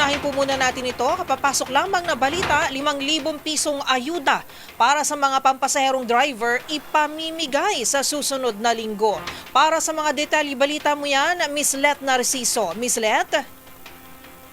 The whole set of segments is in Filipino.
Unahin po muna natin ito. Kapapasok lamang na balita, 5,000 pisong ayuda para sa mga pampasaherong driver ipamimigay sa susunod na linggo. Para sa mga detalye, balita mo yan, Miss Let Narciso. Miss Let?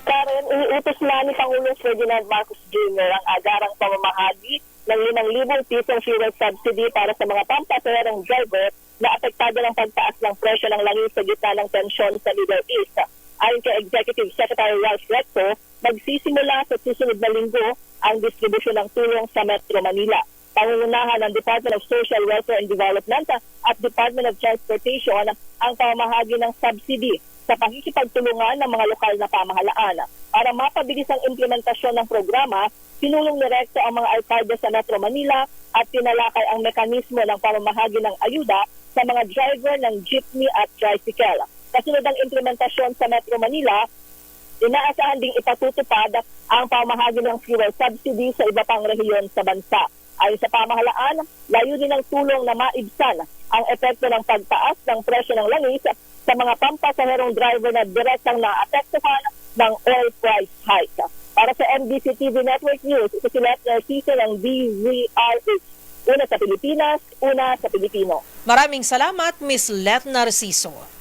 Karen, iniutos na ni Pangulong Ferdinand Marcos Jr. ang agarang pamamahagi ng 5,000 pisong fuel subsidy para sa mga pampasaherong driver na apektado ng pagtaas ng presyo ng langis sa gitna ng tensyon sa Middle East. Ayon kay Executive Secretary Ralph Recto, magsisimula sa susunod na linggo ang distribusyon ng tulong sa Metro Manila. Pangungunahan ng Department of Social Welfare and Development at Department of Transportation ang pamamahagi ng subsidy sa pakikipagtulungan ng mga lokal na pamahalaan. Para mapabilis ang implementasyon ng programa, sinulong ni Recto ang mga alkalde sa Metro Manila at tinalakay ang mekanismo ng pamamahagi ng ayuda sa mga driver ng jeepney at tricycle. Kasunod ang implementasyon sa Metro Manila, inaasahan ding ipatutupad ang pamahagi ng fuel subsidy sa iba pang rehiyon sa bansa. Ayon sa pamahalaan, layunin ng tulong na maibsan ang epekto ng pagtaas ng presyo ng langis sa mga pampasaherong driver na direktang naapektuhan ng oil price hike. Para sa MBC TV Network News, ito si Let Narciso ng DZRH. Una sa Pilipinas, una sa Pilipino. Maraming salamat, Miss Let Narciso.